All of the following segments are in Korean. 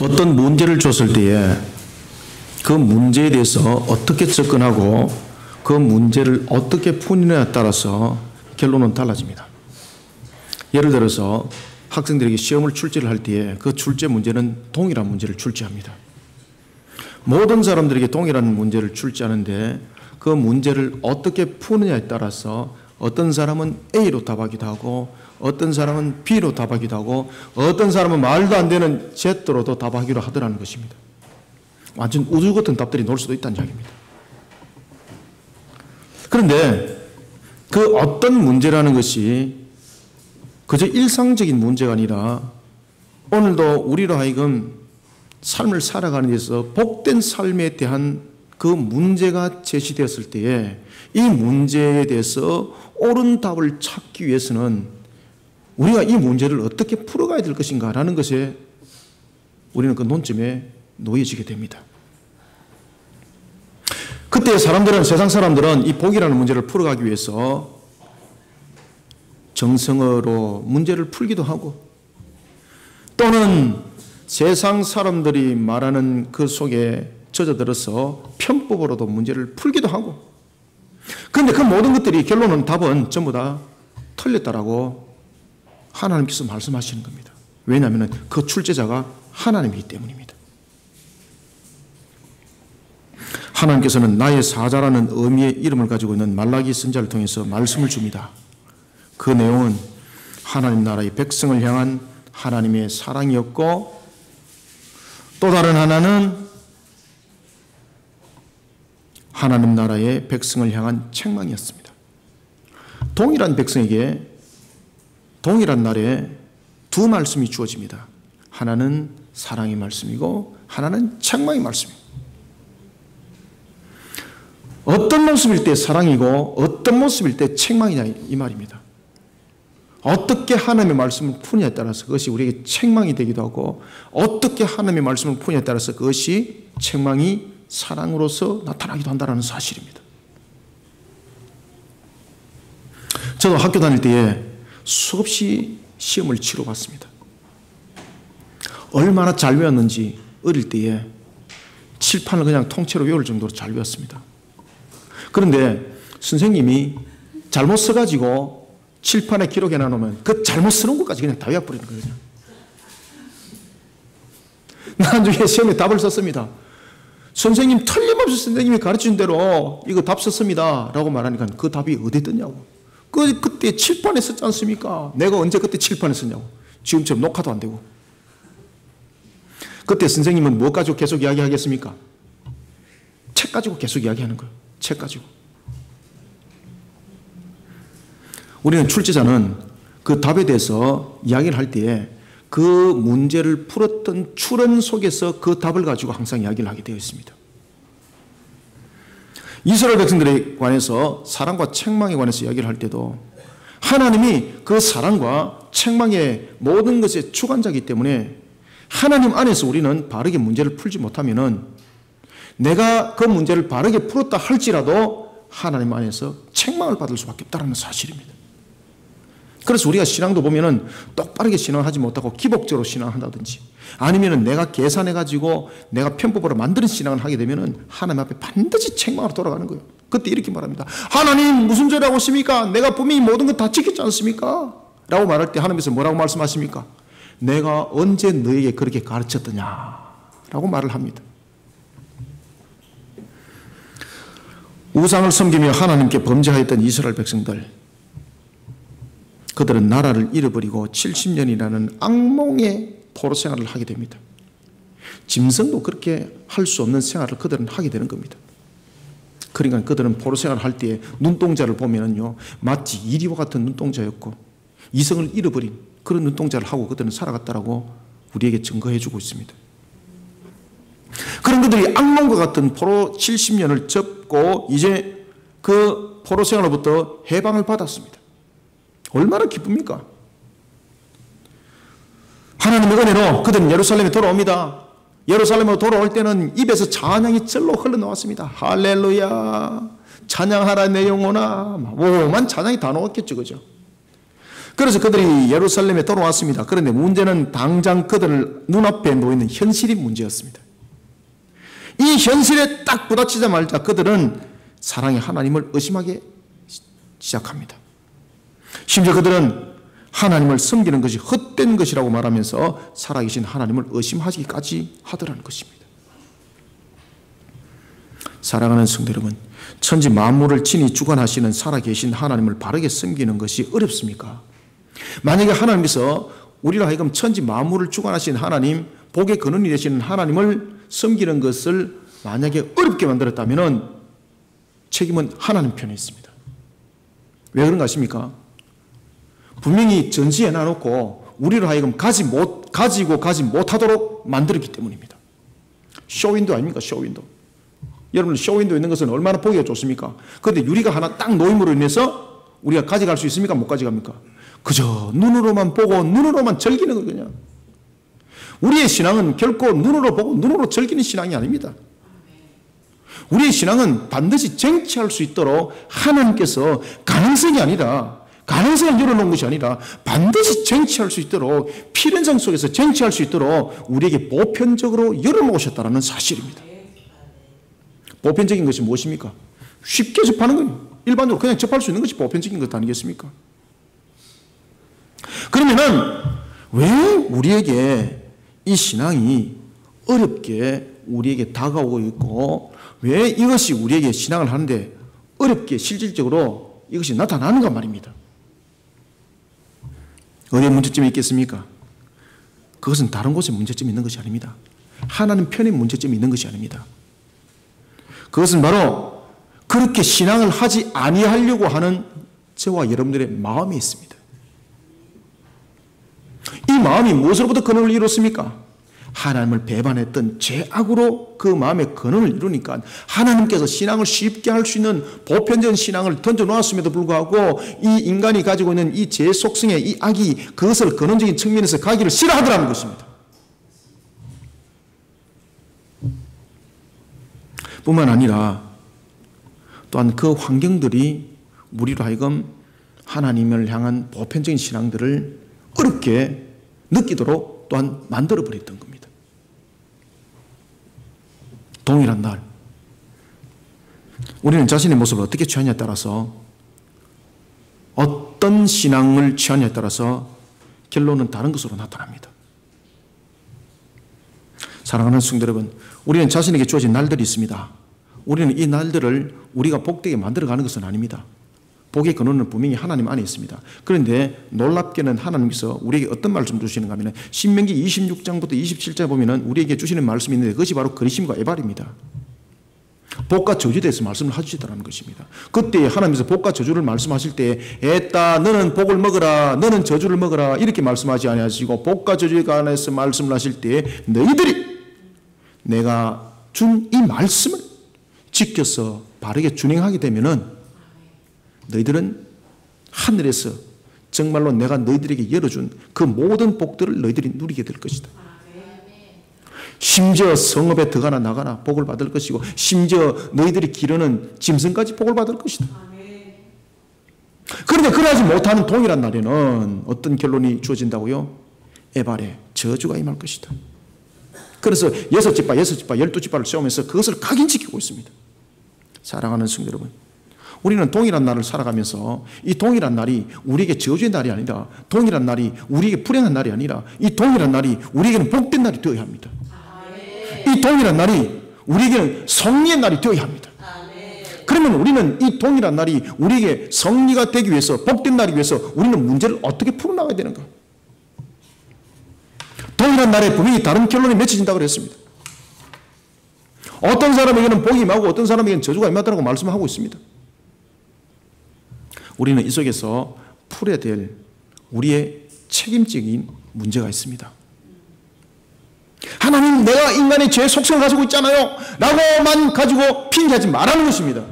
어떤 문제를 줬을 때에 그 문제에 대해서 어떻게 접근하고 그 문제를 어떻게 푸느냐에 따라서 결론은 달라집니다. 예를 들어서 학생들에게 시험을 출제를 할 때에 그 출제 문제는 동일한 문제를 출제합니다. 모든 사람들에게 동일한 문제를 출제하는데 그 문제를 어떻게 푸느냐에 따라서 어떤 사람은 A로 답하기도 하고 어떤 사람은 B로 답하기도 하고 어떤 사람은 말도 안 되는 Z로도 답하기로 하더라는 것입니다. 완전 우주 같은 답들이 나올 수도 있다는 이야기입니다. 그런데 그 어떤 문제라는 것이 그저 일상적인 문제가 아니라 오늘도 우리로 하여금 삶을 살아가는 데서 복된 삶에 대한 그 문제가 제시되었을 때에 이 문제에 대해서 옳은 답을 찾기 위해서는 우리가 이 문제를 어떻게 풀어가야 될 것인가 라는 것에 우리는 그 논점에 놓여지게 됩니다. 그때 세상 사람들은 이 복이라는 문제를 풀어가기 위해서 정성으로 문제를 풀기도 하고 또는 세상 사람들이 말하는 그 속에 젖어들어서 편법으로도 문제를 풀기도 하고 그런데 그 모든 것들이 결론은 답은 전부 다 틀렸다라고 하나님께서 말씀하시는 겁니다. 왜냐하면 그 출제자가 하나님이기 때문입니다. 하나님께서는 나의 사자라는 의미의 이름을 가지고 있는 말라기 선지자를 통해서 말씀을 줍니다. 그 내용은 하나님 나라의 백성을 향한 하나님의 사랑이었고 또 다른 하나는 하나님 나라의 백성을 향한 책망이었습니다. 동일한 백성에게 동일한 날에 두 말씀이 주어집니다. 하나는 사랑의 말씀이고 하나는 책망의 말씀입니다. 어떤 모습일 때 사랑이고 어떤 모습일 때 책망이냐 이 말입니다. 어떻게 하나님의 말씀을 푸냐에 따라서 그것이 우리에게 책망이 되기도 하고 어떻게 하나님의 말씀을 푸냐에 따라서 그것이 책망이 사랑으로서 나타나기도 한다는 사실입니다. 저도 학교 다닐 때에 수없이 시험을 치러봤습니다. 얼마나 잘 외웠는지 어릴 때에 칠판을 그냥 통째로 외울 정도로 잘 외웠습니다. 그런데 선생님이 잘못 써가지고 칠판에 기록해 놔놓으면 그 잘못 쓰는 것까지 그냥 다 외워버리는 거예요. 나중에 시험에 답을 썼습니다. 선생님 틀림없이 선생님이 가르친 대로 이거 답 썼습니다 라고 말하니까 그 답이 어디 떴냐고. 그때 칠판에 썼지 않습니까? 내가 언제 그때 칠판에 썼냐고. 지금처럼 녹화도 안 되고. 그때 선생님은 뭐 가지고 계속 이야기하겠습니까? 책 가지고 계속 이야기하는 거예요. 책 가지고. 우리는 출제자는 그 답에 대해서 이야기를 할 때에 그 문제를 풀었던 추론 속에서 그 답을 가지고 항상 이야기를 하게 되어 있습니다. 이스라엘 백성들에 관해서 사랑과 책망에 관해서 이야기를 할 때도 하나님이 그 사랑과 책망의 모든 것의 주관자이기 때문에 하나님 안에서 우리는 바르게 문제를 풀지 못하면은 내가 그 문제를 바르게 풀었다 할지라도 하나님 안에서 책망을 받을 수밖에 없다는 사실입니다. 그래서 우리가 신앙도 보면은 똑바르게 신앙하지 못하고 기복적으로 신앙한다든지 아니면은 내가 계산해가지고 내가 편법으로 만드는 신앙을 하게 되면은 하나님 앞에 반드시 책망으로 돌아가는 거예요. 그때 이렇게 말합니다. 하나님 무슨 소리 하고 있습니까? 내가 분명히 모든 것 다 지켰지 않습니까? 라고 말할 때 하나님께서 뭐라고 말씀하십니까? 내가 언제 너에게 그렇게 가르쳤더냐? 라고 말을 합니다. 우상을 섬기며 하나님께 범죄하였던 이스라엘 백성들 그들은 나라를 잃어버리고 70년이라는 악몽의 포로 생활을 하게 됩니다. 짐승도 그렇게 할 수 없는 생활을 그들은 하게 되는 겁니다. 그러니까 그들은 포로 생활을 할 때에 눈동자를 보면은요 마치 이리와 같은 눈동자였고 이성을 잃어버린 그런 눈동자를 하고 그들은 살아갔다라고 우리에게 증거해주고 있습니다. 그런 그들이 악몽과 같은 포로 70년을 접고 이제 그 포로 생활로부터 해방을 받았습니다. 얼마나 기쁩니까? 하나님의 은혜로 그들은 예루살렘에 돌아옵니다. 예루살렘으로 돌아올 때는 입에서 찬양이 절로 흘러나왔습니다. 할렐루야 찬양하라 내 영혼아. 오만 찬양이 다 나왔겠죠. 그죠? 그래서 그들이 예루살렘에 돌아왔습니다. 그런데 문제는 당장 그들 눈앞에 놓이는 현실이 문제였습니다. 이 현실에 딱 부딪히자마자 그들은 사랑의 하나님을 의심하기 시작합니다. 심지어 그들은 하나님을 섬기는 것이 헛된 것이라고 말하면서 살아계신 하나님을 의심하기까지 하더라는 것입니다. 사랑하는 성도 여러분, 천지 만물을 친히 주관하시는 살아계신 하나님을 바르게 섬기는 것이 어렵습니까? 만약에 하나님께서 우리로 하여금 천지 만물을 주관하신 하나님, 복의 근원이 되시는 하나님을 섬기는 것을 만약에 어렵게 만들었다면 책임은 하나님 편에 있습니다. 왜 그런가 아십니까? 분명히 전시해 놔놓고 우리로 하여금 가지고 가지 못하도록 만들었기 때문입니다. 쇼윈도 아닙니까? 쇼윈도. 여러분, 쇼윈도 있는 것은 얼마나 보기가 좋습니까? 그런데 유리가 하나 딱 놓임으로 인해서 우리가 가져갈 수 있습니까? 못 가져갑니까? 그저 눈으로만 보고 눈으로만 즐기는 거 그냥. 우리의 신앙은 결코 눈으로 보고 눈으로 즐기는 신앙이 아닙니다. 우리의 신앙은 반드시 쟁취할 수 있도록 하나님께서 가능성이 아니라, 가능성을 열어놓은 것이 아니라 반드시 쟁취할 수 있도록, 필연성 속에서 쟁취할 수 있도록 우리에게 보편적으로 열어놓으셨다는 사실입니다. 보편적인 것이 무엇입니까? 쉽게 접하는 거예요. 일반적으로 그냥 접할 수 있는 것이 보편적인 것 아니겠습니까? 그러면은 왜 우리에게 이 신앙이 어렵게 우리에게 다가오고 있고, 왜 이것이 우리에게 신앙을 하는데 어렵게 실질적으로 이것이 나타나는가 말입니다. 어디에 문제점이 있겠습니까? 그것은 다른 곳에 문제점이 있는 것이 아닙니다. 하나님 편에 문제점이 있는 것이 아닙니다. 그것은 바로 그렇게 신앙을 하지 아니하려고 하는 저와 여러분들의 마음이 있습니다. 이 마음이 무엇으로부터 근원을 이뤘습니까? 하나님을 배반했던 죄악으로 그 마음의 근원을 이루니까 하나님께서 신앙을 쉽게 할 수 있는 보편적인 신앙을 던져놓았음에도 불구하고 이 인간이 가지고 있는 이 죄 속성의 이 악이 그것을 근원적인 측면에서 가기를 싫어하더라는 것입니다. 뿐만 아니라 또한 그 환경들이 우리로 하여금 하나님을 향한 보편적인 신앙들을 어렵게 느끼도록 또한 만들어버렸던 겁니다. 동일한 날 우리는 자신의 모습을 어떻게 취하냐에 따라서, 어떤 신앙을 취하냐에 따라서 결론은 다른 것으로 나타납니다. 사랑하는 성도 여러분, 우리는 자신에게 주어진 날들이 있습니다. 우리는 이 날들을 우리가 복되게 만들어가는 것은 아닙니다. 복의 근원은 분명히 하나님 안에 있습니다. 그런데 놀랍게는 하나님께서 우리에게 어떤 말씀 주시는가 하면 신명기 26장부터 27장에 보면 우리에게 주시는 말씀이 있는데 그것이 바로 그리심과 에발입니다. 복과 저주에 대해서 말씀을 해주시더라는 것입니다. 그때 하나님께서 복과 저주를 말씀하실 때 에따 너는 복을 먹어라, 너는 저주를 먹어라 이렇게 말씀하지 아니하시고, 복과 저주에 관해서 말씀을 하실 때 너희들이 내가 준 이 말씀을 지켜서 바르게 준행하게 되면은 너희들은 하늘에서 정말로 내가 너희들에게 열어준 그 모든 복들을 너희들이 누리게 될 것이다. 심지어 성읍에 들어가나 나가나 복을 받을 것이고, 심지어 너희들이 기르는 짐승까지 복을 받을 것이다. 그런데 그러지 못하는 동일한 날에는 어떤 결론이 주어진다고요? 에발의 저주가 임할 것이다. 그래서 6지파, 12지파를 세우면서 그것을 각인지키고 있습니다. 사랑하는 성도 여러분, 우리는 동일한 날을 살아가면서 이 동일한 날이 우리에게 저주의 날이 아니라, 동일한 날이 우리에게 불행한 날이 아니라, 이 동일한 날이 우리에게는 복된 날이 되어야 합니다. 이 동일한 날이 우리에게는 성리의 날이 되어야 합니다. 그러면 우리는 이 동일한 날이 우리에게 성리가 되기 위해서, 복된 날이 위해서 우리는 문제를 어떻게 풀어나가야 되는가? 동일한 날에 분명히 다른 결론이 맺혀진다고 그랬습니다. 어떤 사람에게는 복이 임하고 어떤 사람에게는 저주가 임하다고 말씀하고 있습니다. 우리는 이 속에서 풀어야 될 우리의 책임적인 문제가 있습니다. 하나님, 내가 인간의 죄 속성을 가지고 있잖아요 라고만 가지고 핑계하지 말라는 것입니다.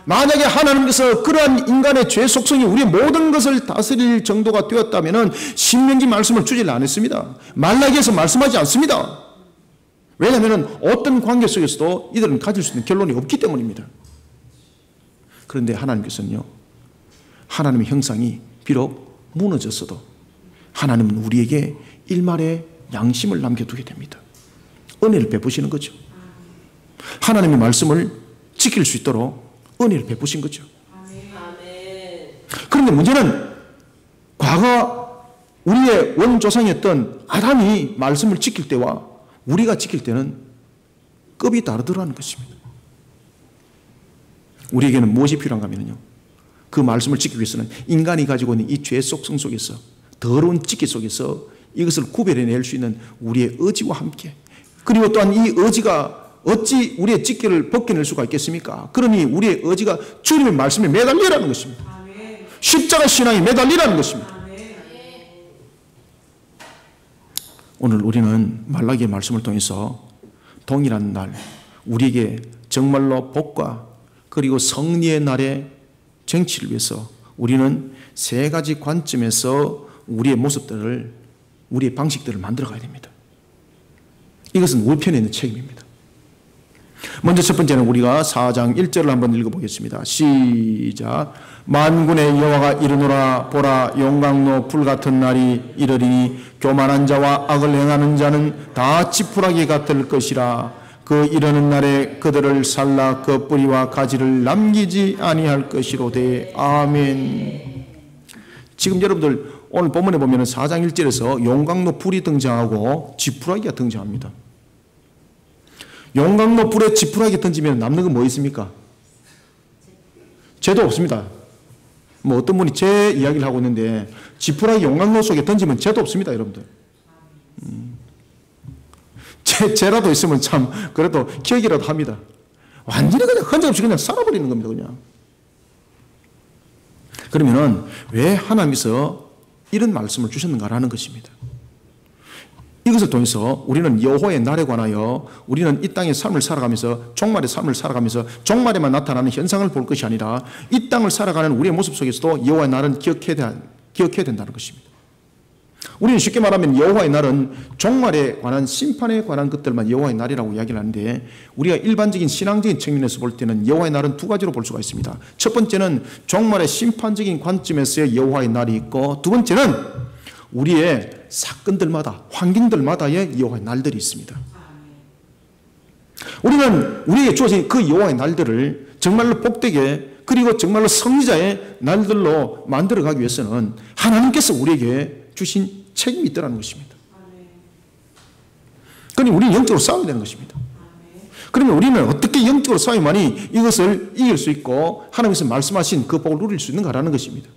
만약에 하나님께서 그러한 인간의 죄 속성이 우리의 모든 것을 다스릴 정도가 되었다면 신명기 말씀을 주질 않았습니다. 말라기에서 말씀하지 않습니다. 왜냐하면 어떤 관계 속에서도 이들은 가질 수 있는 결론이 없기 때문입니다. 그런데 하나님께서는요, 하나님의 형상이 비록 무너졌어도 하나님은 우리에게 일말의 양심을 남겨두게 됩니다. 은혜를 베푸시는 거죠. 하나님의 말씀을 지킬 수 있도록 은혜를 베푸신 거죠. 그런데 문제는 과거 우리의 원조상이었던 아담이 말씀을 지킬 때와 우리가 지킬 때는 급이 다르더라는 것입니다. 우리에게는 무엇이 필요한가 하면요, 그 말씀을 지키기 위해서는 인간이 가지고 있는 이 죄의 속성 속에서, 더러운 찌기 속에서 이것을 구별해낼 수 있는 우리의 의지와 함께, 그리고 또한 이 의지가 어찌 우리의 찌기를 벗겨낼 수가 있겠습니까? 그러니 우리의 의지가 주님의 말씀에 매달리라는 것입니다. 십자가 신앙에 매달리라는 것입니다. 오늘 우리는 말라기의 말씀을 통해서 동일한 날, 우리에게 정말로 복과 그리고 승리의 날의 쟁취를 위해서 우리는 세 가지 관점에서 우리의 모습들을, 우리의 방식들을 만들어 가야 됩니다. 이것은 우리 편에 있는 책임입니다. 먼저 첫 번째는 우리가 4장 1절을 한번 읽어보겠습니다. 시작. 만군의 여호와가 이르노라. 보라, 용광로 불같은 날이 이르리니 교만한 자와 악을 행하는 자는 다 지푸라기 같을 것이라. 그 이르는 날에 그들을 살라 그 뿌리와 가지를 남기지 아니할 것이로되. 아멘. 지금 여러분들 오늘 본문에 보면 4장 1절에서 용광로 불이 등장하고 지푸라기가 등장합니다. 용광로 불에 지푸라기 던지면 남는 건 뭐 있습니까? 죄도 없습니다. 뭐 어떤 분이 제 이야기를 하고 있는데 지푸라기 용광로 속에 던지면 죄도 없습니다, 여러분들. 죄라도 있으면 참 그래도 기억이라도 합니다. 완전히 그냥 흔적없이 그냥 살아버리는 겁니다, 그냥. 그러면은 왜 하나님께서 이런 말씀을 주셨는가라는 것입니다. 이것을 통해서 우리는 여호와의 날에 관하여 우리는 이 땅의 삶을 살아가면서, 종말의 삶을 살아가면서 종말에만 나타나는 현상을 볼 것이 아니라 이 땅을 살아가는 우리의 모습 속에서도 여호와의 날은 기억해야 된다는 것입니다. 우리는 쉽게 말하면 여호와의 날은 종말에 관한, 심판에 관한 것들만 여호와의 날이라고 이야기를 하는데, 우리가 일반적인 신앙적인 측면에서 볼 때는 여호와의 날은 두 가지로 볼 수가 있습니다. 첫 번째는 종말의 심판적인 관점에서의 여호와의 날이 있고, 두 번째는 우리의 사건들마다, 환경들마다의 여호와의 날들이 있습니다. 우리는 우리에게 주어진 그 여호와의 날들을 정말로 복되게, 그리고 정말로 승리자의 날들로 만들어가기 위해서는 하나님께서 우리에게 주신 책임이 있다는 것입니다. 그러니 우리는 영적으로 싸워야 되는 것입니다. 그러면 우리는 어떻게 영적으로 싸워야만이 이것을 이길 수 있고 하나님께서 말씀하신 그 복을 누릴 수 있는가라는 것입니다.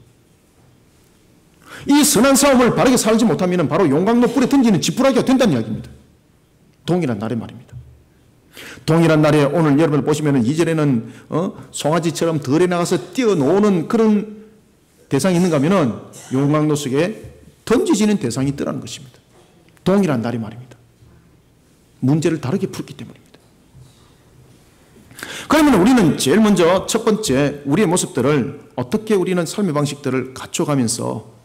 이 선한 싸움을 바르게 살지 못하면 바로 용광로 불에 던지는 지푸라기가 된다는 이야기입니다. 동일한 날의 말입니다. 동일한 날에 오늘 여러분을 보시면 2절에는 송아지처럼 덜에 나가서 뛰어노는 그런 대상이 있는가 하면 용광로 속에 던지지는 대상이 있더라는 것입니다. 동일한 날의 말입니다. 문제를 다르게 풀기 때문입니다. 그러면 우리는 제일 먼저 첫 번째 우리의 모습들을 어떻게 우리는 삶의 방식들을 갖춰가면서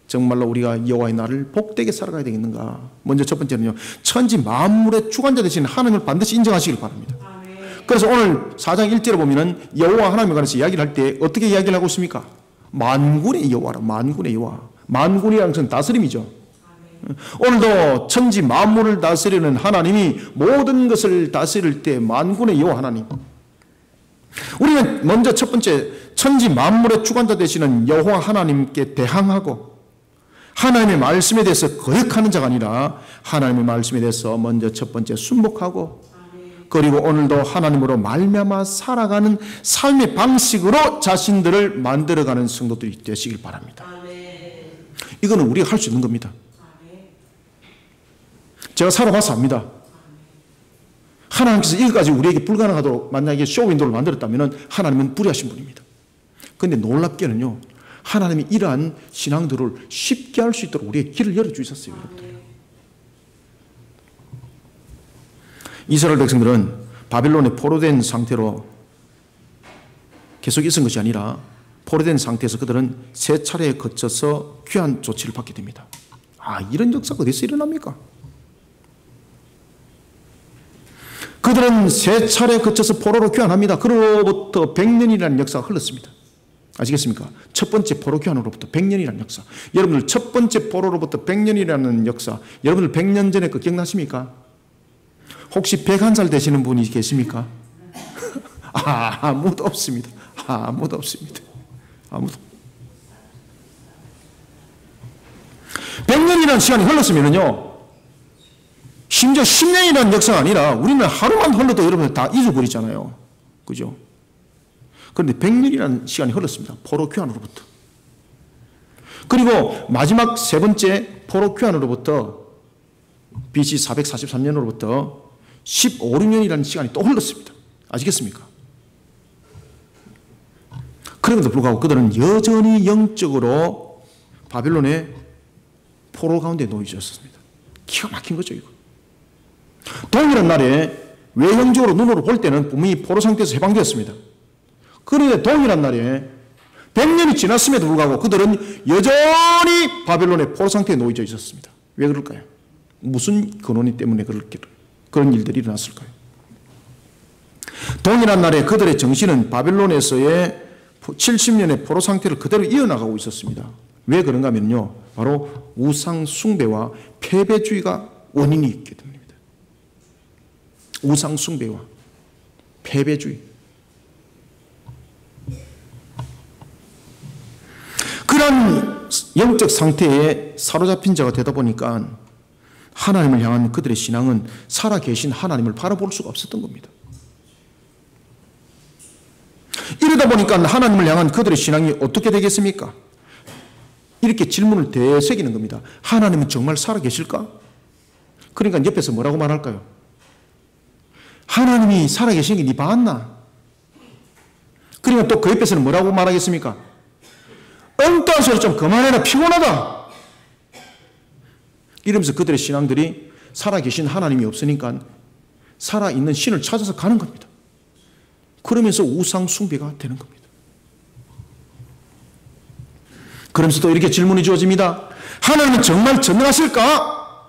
정말로 우리가 여호와의 날을 복되게 살아가야 되겠는가. 먼저 첫 번째는요, 천지 만물의 주관자 되신 하나님을 반드시 인정하시길 바랍니다. 그래서 오늘 4장 1절에 보면은 여호와 하나님에 관해서 이야기를 할 때 어떻게 이야기를 하고 있습니까? 만군의 여호와라. 만군의 여호와. 만군이라는 것은 다스림이죠. 오늘도 천지 만물을 다스리는 하나님이 모든 것을 다스릴 때 만군의 여호와 하나님. 우리는 먼저 첫 번째 천지 만물의 주관자 되시는 여호와 하나님께 대항하고 하나님의 말씀에 대해서 거역하는 자가 아니라 하나님의 말씀에 대해서 먼저 첫 번째 순복하고, 그리고 오늘도 하나님으로 말미암아 살아가는 삶의 방식으로 자신들을 만들어가는 성도들이 되시길 바랍니다. 이거는 우리가 할 수 있는 겁니다. 제가 살아봐서 압니다. 하나님께서 이것까지 우리에게 불가능하도록 만약에 쇼윈도를 만들었다면 하나님은 불의하신 분입니다. 그런데 놀랍게는요, 하나님이 이러한 신앙들을 쉽게 할 수 있도록 우리의 길을 열어주셨어요, 여러분들. 이스라엘 백성들은 바빌론에 포로된 상태로 계속 있은 것이 아니라 포로된 상태에서 그들은 세 차례에 거쳐서 귀한 조치를 받게 됩니다. 이런 역사가 어디서 일어납니까? 그들은 세 차례에 거쳐서 포로로 귀환합니다. 그로부터 100년이라는 역사가 흘렀습니다. 아시겠습니까? 첫 번째 포로 교환으로부터 100년이라는 역사. 여러분들 첫 번째 포로로부터 100년이라는 역사, 여러분들 100년 전에 그 기억나십니까? 혹시 101살 되시는 분이 계십니까? 아무도 없습니다. 아무도 없습니다. 아무도. 100년이라는 시간이 흘렀으면요, 심지어 10년이라는 역사가 아니라 우리는 하루만 흘러도 여러분들 다 잊어버리잖아요. 그죠? 그런데 100년이라는 시간이 흘렀습니다. 포로 교환으로부터. 그리고 마지막 세 번째 포로 교환으로부터 BC 443년으로부터 15, 16년이라는 시간이 또 흘렀습니다. 아시겠습니까? 그럼에도 불구하고 그들은 여전히 영적으로 바벨론의 포로 가운데 놓여졌습니다. 기가 막힌 거죠, 이거. 동일한 날에 외형적으로 눈으로 볼 때는 분명히 포로 상태에서 해방되었습니다. 그런데 동일한 날에 100년이 지났음에도 불구하고 그들은 여전히 바벨론의 포로 상태에 놓여져 있었습니다. 왜 그럴까요? 무슨 근원 때문에 그런 일들이 일어났을까요? 동일한 날에 그들의 정신은 바벨론에서의 70년의 포로 상태를 그대로 이어나가고 있었습니다. 왜 그런가 하면요, 바로 우상 숭배와 패배주의가 원인이 있기 때문입니다. 우상 숭배와 패배주의. 그런 영적 상태에 사로잡힌 자가 되다 보니까 하나님을 향한 그들의 신앙은 살아계신 하나님을 바라볼 수가 없었던 겁니다. 이러다 보니까 하나님을 향한 그들의 신앙이 어떻게 되겠습니까? 이렇게 질문을 되새기는 겁니다. 하나님은 정말 살아계실까? 그러니까 옆에서 뭐라고 말할까요? 하나님이 살아계시는 게 네 봤나? 그러니까 또 그 옆에서는 뭐라고 말하겠습니까? 엉뚱한 소리 좀 그만해라, 피곤하다. 이러면서 그들의 신앙들이 살아계신 하나님이 없으니까 살아있는 신을 찾아서 가는 겁니다. 그러면서 우상 숭배가 되는 겁니다. 그러면서 또 이렇게 질문이 주어집니다. 하나님은 정말 전능하실까?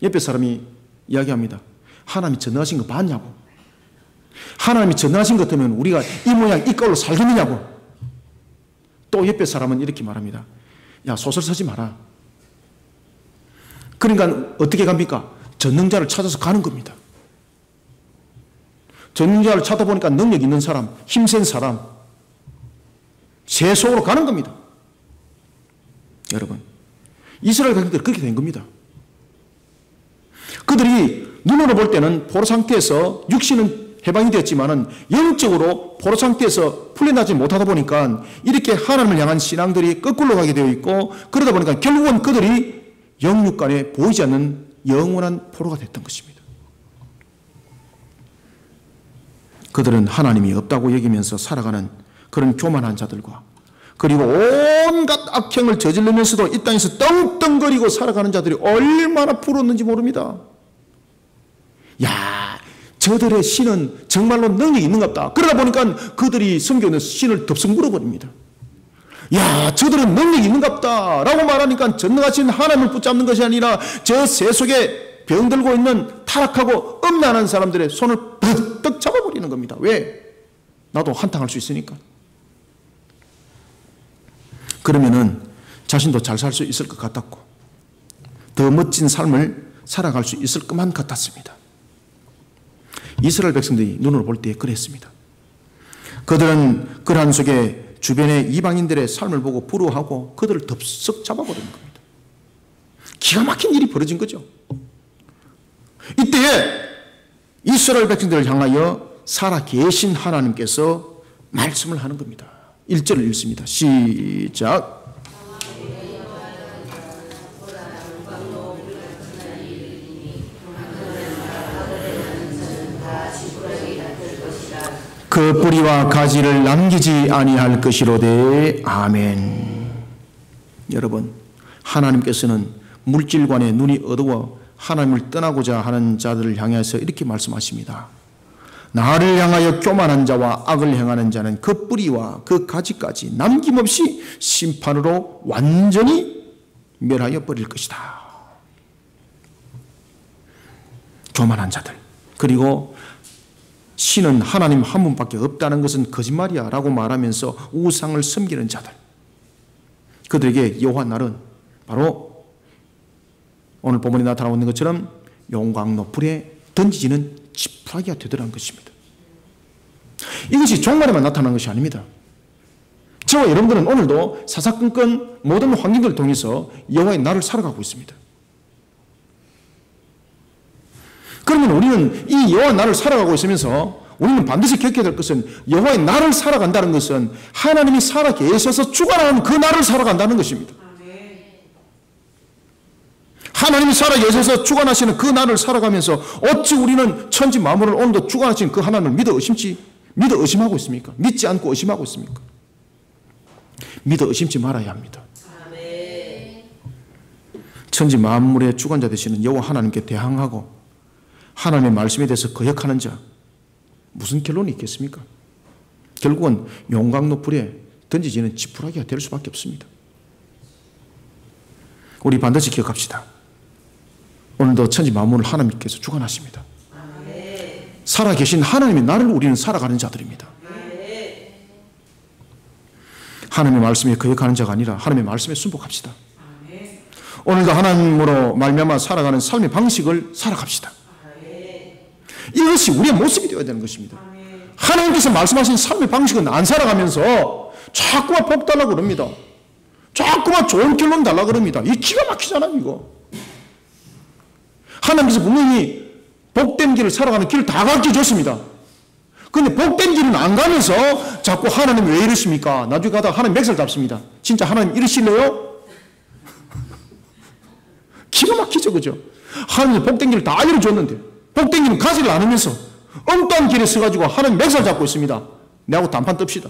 옆에 사람이 이야기합니다. 하나님이 전능하신 거 봤냐고. 하나님이 전능하신 것 같으면 우리가 이 모양 이 꼴로 살겠느냐고. 또 옆에 사람은 이렇게 말합니다. 야, 소설 쓰지 마라. 그러니까 어떻게 갑니까? 전능자를 찾아서 가는 겁니다. 전능자를 찾아보니까 능력 있는 사람, 힘센 사람, 세속으로 가는 겁니다. 여러분, 이스라엘 백성들이 그렇게 된 겁니다. 그들이 눈으로 볼 때는 포로 상태에서 육신은 해방이 되었지만은 영적으로 포로 상태에서 풀려나지 못하다 보니까 이렇게 하나님을 향한 신앙들이 거꾸로 가게 되어 있고, 그러다 보니까 결국은 그들이 영육간에 보이지 않는 영원한 포로가 됐던 것입니다. 그들은 하나님이 없다고 여기면서 살아가는 그런 교만한 자들과, 그리고 온갖 악행을 저지르면서도 이 땅에서 떵떵거리고 살아가는 자들이 얼마나 부러웠는지 모릅니다. 야, 저들의 신은 정말로 능력이 있는갑다. 그러다 보니까 그들이 섬기는 신을 덥석 물어버립니다. 야, 저들은 능력이 있는갑다 라고 말하니까 전능하신 하나님을 붙잡는 것이 아니라 저 세속에 병들고 있는 타락하고 음란한 사람들의 손을 버떡 잡아버리는 겁니다. 왜? 나도 한탕할 수 있으니까. 그러면은 자신도 잘 살 수 있을 것 같았고, 더 멋진 삶을 살아갈 수 있을 것만 같았습니다. 이스라엘 백성들이 눈으로 볼 때 그랬습니다. 그들은 그러한 속에 주변의 이방인들의 삶을 보고 부러워하고 그들을 덥석 잡아버리는 겁니다. 기가 막힌 일이 벌어진 거죠. 이때에 이스라엘 백성들을 향하여 살아계신 하나님께서 말씀을 하는 겁니다. 1절을 읽습니다. 시작. 그 뿌리와 가지를 남기지 아니할 것이로되 아멘. 여러분, 하나님께서는 물질관에 눈이 어두워 하나님을 떠나고자 하는 자들을 향해서 이렇게 말씀하십니다. 나를 향하여 교만한 자와 악을 행하는 자는 그 뿌리와 그 가지까지 남김없이 심판으로 완전히 멸하여 버릴 것이다. 교만한 자들, 그리고 신은 하나님 한 분밖에 없다는 것은 거짓말이야 라고 말하면서 우상을 섬기는 자들, 그들에게 여호와 날은 바로 오늘 본문에 나타나고 있는 것처럼 용광로 불에 던지지는 지푸라기가 되더라는 것입니다. 이것이 종말에만 나타난 것이 아닙니다. 저와 여러분들은 오늘도 사사건건 모든 환경들을 통해서 여호와의 날을 살아가고 있습니다. 그러면 우리는 이 여호와의 날을 살아가고 있으면서 우리는 반드시 겪게 될 것은, 여호와의 날을 살아간다는 것은 하나님이 살아 계셔서 주관하는 그 날을 살아간다는 것입니다. 하나님이 살아 계셔서 주관하시는 그 날을 살아가면서 어찌 우리는 천지 만물을 오늘도 주관하시는 그 하나님을 믿어 의심하고 있습니까? 믿지 않고 의심하고 있습니까? 믿어 의심치 말아야 합니다. 천지 만물의 주관자 되시는 여호와 하나님께 대항하고 하나님의 말씀에 대해서 거역하는 자, 무슨 결론이 있겠습니까? 결국은 용광로 불에 던지지는 지푸라기가 될 수밖에 없습니다. 우리 반드시 기억합시다. 오늘도 천지 만물을 하나님께서 주관하십니다. 살아계신 하나님의 나를 우리는 살아가는 자들입니다. 하나님의 말씀에 거역하는 자가 아니라 하나님의 말씀에 순복합시다. 오늘도 하나님으로 말미암아 살아가는 삶의 방식을 살아갑시다. 이것이 우리의 모습이 되어야 되는 것입니다. 하나님께서 말씀하신 삶의 방식은 안 살아가면서 자꾸만 복 달라고 그럽니다. 자꾸만 좋은 결론 달라고 그럽니다. 이 기가 막히잖아요, 이거. 하나님께서 분명히 복된 길을 살아가는 길을 다 가르쳐줬습니다. 그런데 복된 길은 안 가면서 자꾸 하나님 왜 이러십니까? 나중에 가다가 하나님 맥살 잡습니다. 진짜 하나님 이러실래요? 기가 막히죠, 그죠? 하나님이 복된 길을 다 알려줬는데 복된 길은 가지를 않으면서 엉뚱한 길에 서가지고 하나님 맥살 잡고 있습니다. 내하고 단판 뜹시다.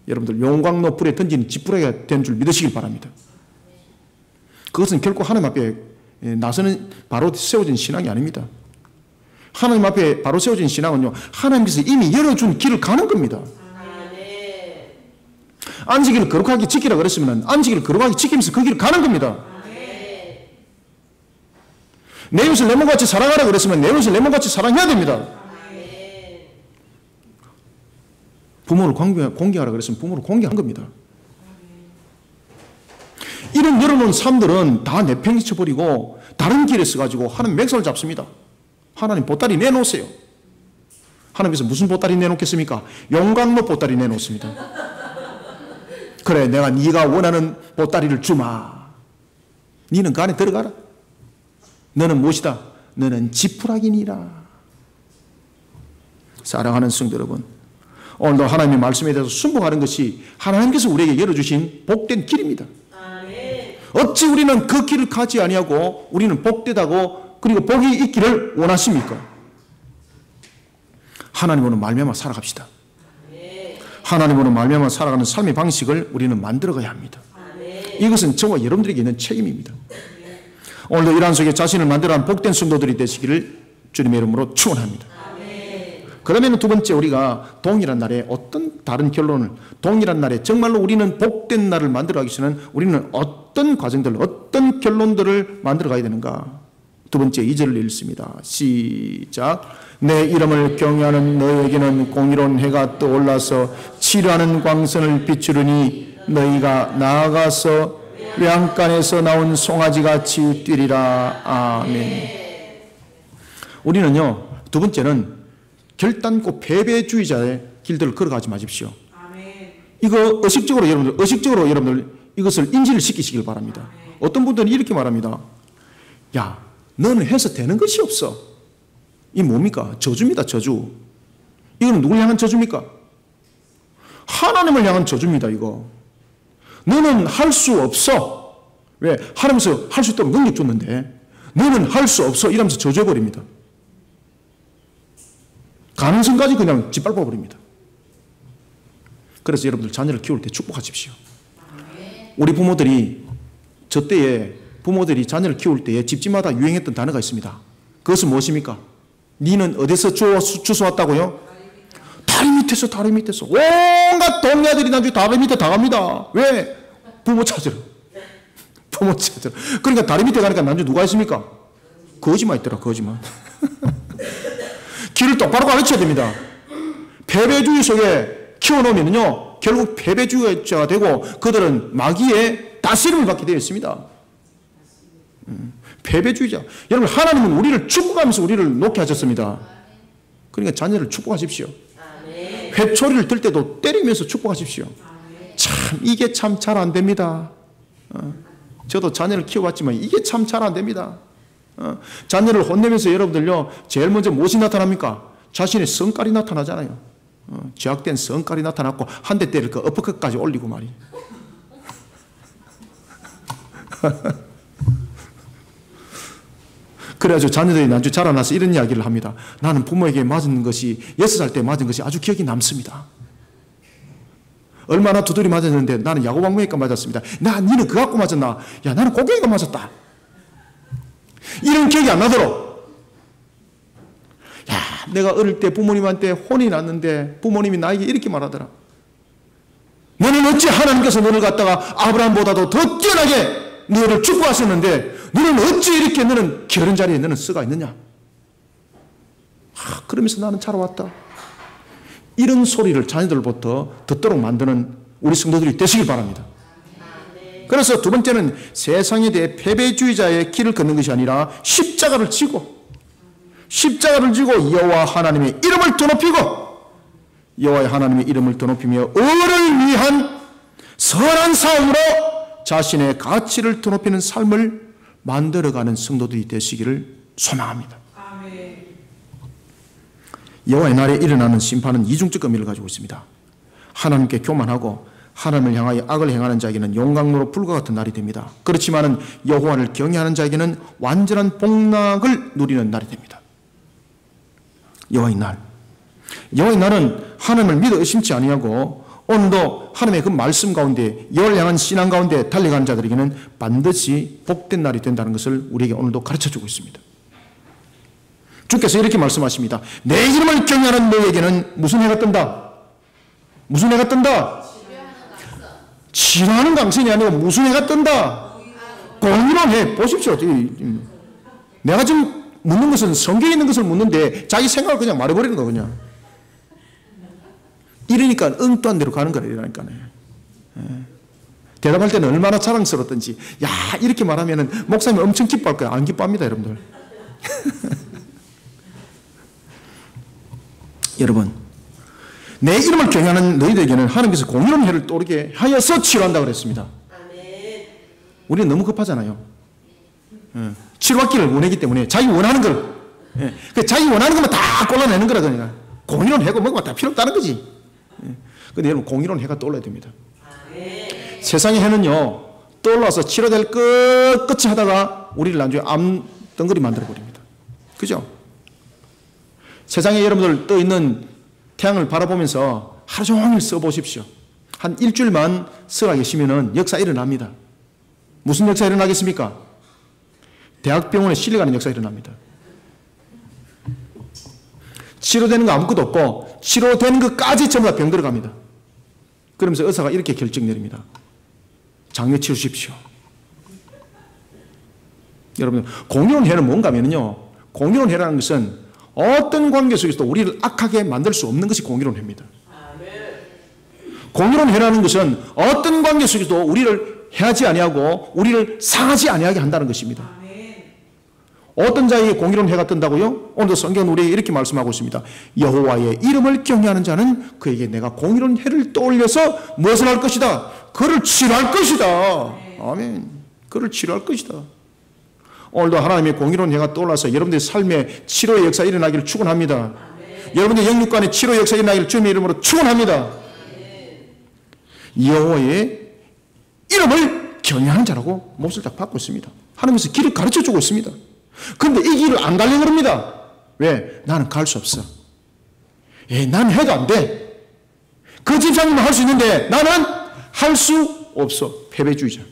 여러분들 용광로 불에 던지는 지푸라기가 된 줄 믿으시길 바랍니다. 그것은 결코 하나님 앞에 나서는 바로 세워진 신앙이 아닙니다. 하나님 앞에 바로 세워진 신앙은요, 하나님께서 이미 열어준 길을 가는 겁니다. 안식일을 거룩하게 지키라 그랬으면 안식일을 거룩하게 지키면서 그 길을 가는 겁니다. 내 이웃을 내 몸같이 사랑하라 그랬으면 내 이웃을 내 몸같이 사랑해야 됩니다. 부모를 공경하라 그랬으면 부모를 공경한 겁니다. 이런 열어놓은 삶들은 다 내팽개쳐버리고 다른 길에 써가지고 하나님 맥살을 잡습니다. 하나님 보따리 내놓으세요. 하나님께서 무슨 보따리 내놓겠습니까? 용광로 보따리 내놓습니다. 그래, 내가 네가 원하는 보따리를 주마. 너는 그 안에 들어가라. 너는 무엇이다? 너는 지푸라기니라. 사랑하는 성도 여러분, 오늘도 하나님의 말씀에 대해서 순종하는 것이 하나님께서 우리에게 열어주신 복된 길입니다. 어찌 우리는 그 길을 가지 아니하고 우리는 복되다고 그리고 복이 있기를 원하십니까? 하나님으로 말미암아 살아갑시다. 하나님으로 말미암아 살아가는 삶의 방식을 우리는 만들어가야 합니다. 이것은 저와 여러분들에게 있는 책임입니다. 오늘도 이러한 속에 자신을 만들어간 복된 성도들이 되시기를 주님의 이름으로 축원합니다. 그러면 두 번째, 우리가 동일한 날에 어떤 다른 결론을, 동일한 날에 정말로 우리는 복된 날을 만들어가기 위해서는 우리는 어떤 과정들, 어떤 결론들을 만들어가야 되는가? 두 번째 2절을 읽습니다. 시작. 내 이름을 경외하는 너희에게는 공의로운 해가 떠올라서 치료하는 광선을 비추르니 너희가 나아가서 외양간에서 나온 송아지같이 뛰리라. 아멘. 우리는요, 두 번째는 결단코 패배주의자의 길들을 걸어가지 마십시오. 이거 의식적으로 여러분들 이것을 인지를 시키시길 바랍니다. 어떤 분들은 이렇게 말합니다. 야, 너는 해서 되는 것이 없어. 이 뭡니까? 저주입니다, 저주. 이거는 누굴 향한 저주입니까? 하나님을 향한 저주입니다, 이거. 너는 할 수 없어. 왜? 하나님께서 할 수 있도록 능력 줬는데 너는 할 수 없어. 이러면서 저주해버립니다. 가능성까지 그냥 짓밟아버립니다. 그래서 여러분들 자녀를 키울 때 축복하십시오. 우리 부모들이 저 때에 부모들이 자녀를 키울 때에 집집마다 유행했던 단어가 있습니다. 그것은 무엇입니까? 니는 어디서 주워왔다고요? 다리 밑에서 다리 밑에서. 온갖 동네들이 나중에 다리 밑에 다 갑니다. 왜? 부모 찾으러. 부모 찾으러. 그러니까 다리 밑에 가니까 나중에 누가 있습니까? 거지만 있더라, 거지만. 길을 똑바로 가르쳐야 됩니다. 패배주의 속에 키워놓으면요, 결국 패배주의자가 되고 그들은 마귀의 다스림을 받게 되어 있습니다. 패배주의자. 여러분, 하나님은 우리를 축복하면서 우리를 놓게 하셨습니다. 그러니까 자녀를 축복하십시오. 회초리를 들 때도 때리면서 축복하십시오. 참, 이게 참 잘 안 됩니다. 저도 자녀를 키워봤지만 이게 참 잘 안 됩니다. 자녀를 혼내면서 여러분들요, 제일 먼저 무엇이 나타납니까? 자신의 성깔이 나타나잖아요. 죄악된 성깔이 나타났고 한 대 때릴 거 어퍼컷까지 올리고 말이에요. 그래가지고 자녀들이 나중에 자라나서 이런 이야기를 합니다. 나는 부모에게 맞은 것이 6살 때 맞은 것이 아주 기억이 남습니다. 얼마나 두드리 맞았는데 나는 야구방망이가 맞았습니다. 니는 그거 갖고 맞았나? 야, 나는 고개가 맞았다. 이런 기억이 안 나도록. 야, 내가 어릴 때 부모님한테 혼이 났는데 부모님이 나에게 이렇게 말하더라. 너는 어찌 하나님께서 너를 갖다가 아브라함보다도 더 뛰어나게 너를 축복하셨는데 너는 어찌 이렇게 너는 게으른 자리에 너는 쓰가 있느냐? 그러면서 나는 자라왔다. 이런 소리를 자녀들부터 듣도록 만드는 우리 성도들이 되시길 바랍니다. 그래서 두 번째는 세상에 대해 패배주의자의 길을 걷는 것이 아니라 십자가를 지고 여호와 하나님의 이름을 더 높이고 여호와 하나님의 이름을 더 높이며 을을 위한 선한 삶으로 자신의 가치를 더 높이는 삶을 만들어가는 성도들이 되시기를 소망합니다. 여호와의 날에 일어나는 심판은 이중적 의미를 가지고 있습니다. 하나님께 교만하고 하나님을 향하여 악을 행하는 자에게는 용광로로 불과 같은 날이 됩니다. 그렇지만은 여호와를 경외하는 자에게는 완전한 복락을 누리는 날이 됩니다. 여호와의 날. 여호와의 날은 하나님을 믿어 의심치 아니하고 오늘도 하나님의 그 말씀 가운데 여호와를 향한 신앙 가운데 달려가는 자들에게는 반드시 복된 날이 된다는 것을 우리에게 오늘도 가르쳐주고 있습니다. 주께서 이렇게 말씀하십니다. 내 이름을 경외하는 너에게는 무슨 해가 뜬다? 무슨 해가 뜬다? 지나는 강선이 아니고 무슨 해가 뜬다? 공의로운 해. 보십시오. 내가 지금 묻는 것은 성경에 있는 것을 묻는데 자기 생각을 그냥 말해버리는 거 그냥. 이러니까 엉뚱한 대로 가는 거라니까요. 대답할 때는 얼마나 자랑스럽던지. 야, 이렇게 말하면 목사님 엄청 기뻐할 거예요. 안 기뻐합니다, 여러분들. 여러분, 내 이름을 경외하는 너희들에게는 하나님께서 공의로운 해를 떠오르게 하여서 치료한다고 그랬습니다. 우리는 너무 급하잖아요. 치료받기를 원하기 때문에 자기 원하는 걸, 자기 원하는 것만 다 골라내는 거라 그러니까. 공의로운 해고 뭐가 다 필요 없다는 거지. 근데 여러분, 공의로운 해가 떠올라야 됩니다. 세상의 해는요, 떠올라서 치료될 끝까지 하다가 우리를 나중에 암덩어리 만들어버립니다. 그죠? 세상에 여러분들 떠 있는 태양을 바라보면서 하루 종일 써보십시오. 한 일주일만 써가 계시면은 역사 일어납니다. 무슨 역사 일어나겠습니까? 대학병원에 실려가는 역사 일어납니다. 치료되는 거 아무것도 없고 치료되는 것까지 전부 다 병 들어갑니다. 그러면서 의사가 이렇게 결정 내립니다. 장려 치르십시오. 여러분, 공의로운 해는 뭔가 하면요, 공의로운 해라는 것은 어떤 관계 속에서도 우리를 악하게 만들 수 없는 것이 공의로운 해입니다. 공의로운 해라는 것은 어떤 관계 속에서도 우리를 해하지 아니하고 우리를 상하지 아니하게 한다는 것입니다. 어떤 자에게 공의로운 해가 뜬다고요? 오늘도 성경은 우리에게 이렇게 말씀하고 있습니다. 여호와의 이름을 경외하는 자는 그에게 내가 공의로운 해를 떠올려서 무엇을 할 것이다? 그를 치료할 것이다. 아멘. 그를 치료할 것이다. 오늘도 하나님의 공의로운 해가 떠올라서 여러분들의 삶에 치료의 역사 일어나기를 축원합니다. 여러분들의 영육간의 치료의 역사 일어나기를 주님의 이름으로 축원합니다. 여호와의 이름을 경외하는 자라고 몫을 딱 받고 있습니다. 하나님께서 길을 가르쳐주고 있습니다. 그런데 이 길을 안 가려고 합니다. 왜? 나는 갈 수 없어. 난 해도 안 돼. 그 집사님은 할 수 있는데 나는 할 수 없어. 패배주의자.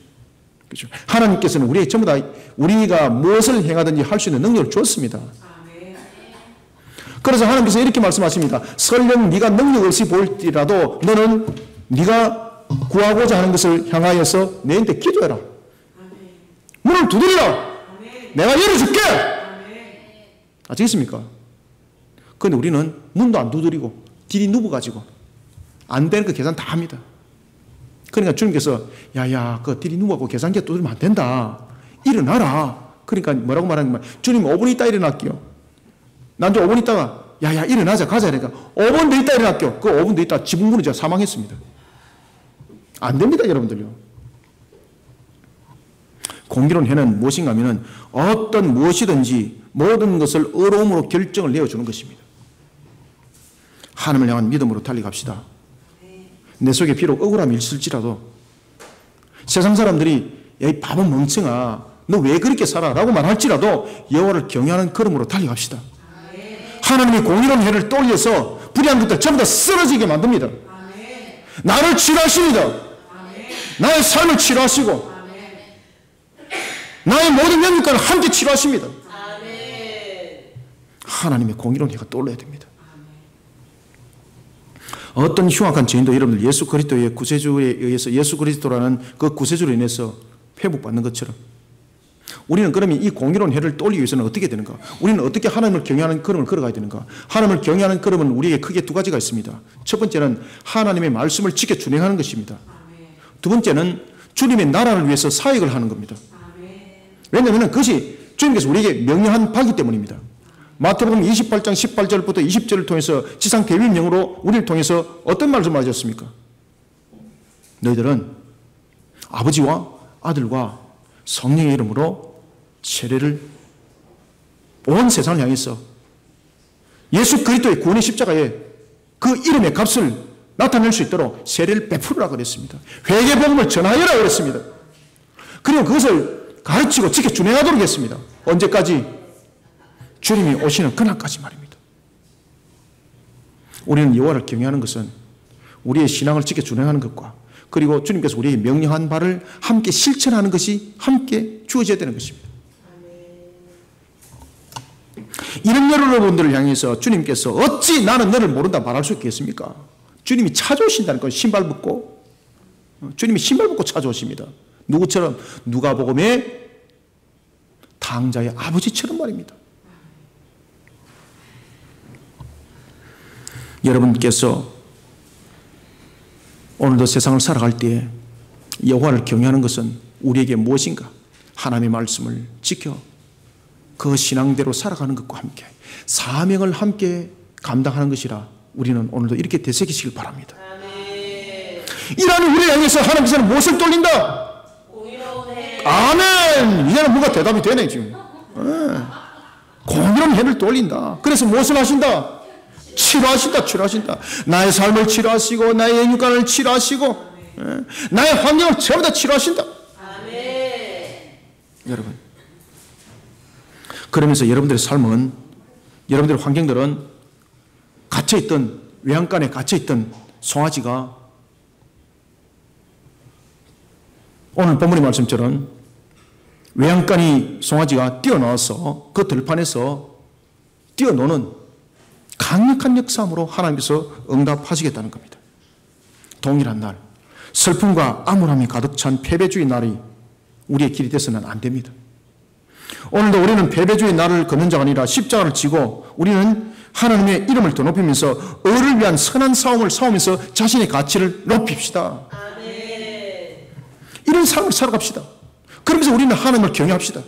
그렇죠? 하나님께서는 우리에게 전부 다 우리가 무엇을 행하든지 할 수 있는 능력을 줬습니다. 그래서 하나님께서 이렇게 말씀하십니다. 설령 네가 능력 없이 보일지라도 너는 네가 구하고자 하는 것을 향하여서 내한테 기도해라. 문을 두드리라. 내가 열어줄게. 아시겠습니까? 그런데 우리는 문도 안 두드리고 딜이 누워가지고 안 되는 그 계산 다 합니다. 그러니까 주님께서 야야 그 딜이 누워가고 계산기에 두드리면 안 된다. 일어나라. 그러니까 뭐라고 말하는 거야? 주님 5분 있다 일어날게요. 난 좀 5분 있다가 야야 일어나자 가자. 그러니까 5분 더 있다 일어날게요. 그 5분 더 있다 지붕 무너져 사망했습니다. 안 됩니다 여러분들요. 공의로운 해는 무엇인가 하면 어떤 무엇이든지 모든 것을 의로움으로 결정을 내어주는 것입니다. 하나님을 향한 믿음으로 달려갑시다. 내 속에 비록 억울함이 있을지라도 세상 사람들이 야, 이 바보 멍청아 너 왜 그렇게 살아? 라고 말할지라도 여호와를 경외하는 걸음으로 달려갑시다. 하나님이 공의로운 해를 떠올려서 불의한 것들 전부 다 쓰러지게 만듭니다. 나를 치료하십니다. 나의 삶을 치료하시고 나의 모든 영육과를 함께 치료하십니다. 하나님의 공의로운 해가 떠올라야 됩니다. 어떤 흉악한 죄인도 여러분들 예수 그리스도의 구세주에 의해서 예수 그리스도라는 그 구세주로 인해서 회복받는 것처럼 우리는 그러면 이 공의로운 해를 떠올리기 위해서는 어떻게 되는가? 우리는 어떻게 하나님을 경외하는 걸음을 걸어가야 되는가? 하나님을 경외하는 걸음은 우리에게 크게 두 가지가 있습니다. 첫 번째는 하나님의 말씀을 지켜 준행하는 것입니다. 두 번째는 주님의 나라를 위해서 사역을 하는 겁니다. 왜냐하면 그것이 주님께서 우리에게 명령한 바이기 때문입니다. 마태복음 28장 18절부터 20절을 통해서 지상 대위명으로 우리를 통해서 어떤 말씀을 하셨습니까? 너희들은 아버지와 아들과 성령의 이름으로 세례를 온 세상을 향해서 예수 그리스도의 구원의 십자가에 그 이름의 값을 나타낼 수 있도록 세례를 베풀으라 그랬습니다. 회개복음을 전하여라 그랬습니다. 그리고 그것을 가르치고 지켜 준행하도록 했습니다. 언제까지? 주님이 오시는 그날까지 말입니다. 우리는 여호와를 경외하는 것은 우리의 신앙을 지켜 준행하는 것과 그리고 주님께서 우리에게 명령한 바를 함께 실천하는 것이 함께 주어져야 되는 것입니다. 이런 여러분들을 향해서 주님께서 어찌 나는 너를 모른다 말할 수 있겠습니까? 주님이 찾아오신다는 건 신발 벗고 주님이 신발 벗고 찾아오십니다. 누구처럼? 누가복음의 탕자의 아버지처럼 말입니다. 여러분께서 오늘도 세상을 살아갈 때에 여호와를 경외하는 것은 우리에게 무엇인가? 하나님의 말씀을 지켜 그 신앙대로 살아가는 것과 함께 사명을 함께 감당하는 것이라 우리는 오늘도 이렇게 되새기시길 바랍니다. 이라는 우리를 향해서 하나님께서는 무엇을 돌린다? 아멘! 이제는 뭔가 대답이 되네 지금. 공의로운 해를 돌린다. 그래서 무엇을 하신다? 치료하신다. 나의 삶을 치료하시고 나의 영육간을 치료하시고 나의 환경을 전부 다 치료하신다. 여러분, 그러면서 여러분들의 삶은 여러분들의 환경들은 갇혀있던 외양간에 갇혀있던 송아지가 오늘 본문의 말씀처럼 외양간이 송아지가 뛰어나와서 그 들판에서 뛰어노는 강력한 역사함으로 하나님께서 응답하시겠다는 겁니다. 동일한 날 슬픔과 암울함이 가득 찬 패배주의 날이 우리의 길이 되서는 안 됩니다. 오늘도 우리는 패배주의 날을 걷는 자가 아니라 십자가를 지고 우리는 하나님의 이름을 더 높이면서 의를 위한 선한 싸움을 싸우면서 자신의 가치를 높입시다. 이런 삶을 살아갑시다. 그러면서 우리는 하나님을 경외합시다.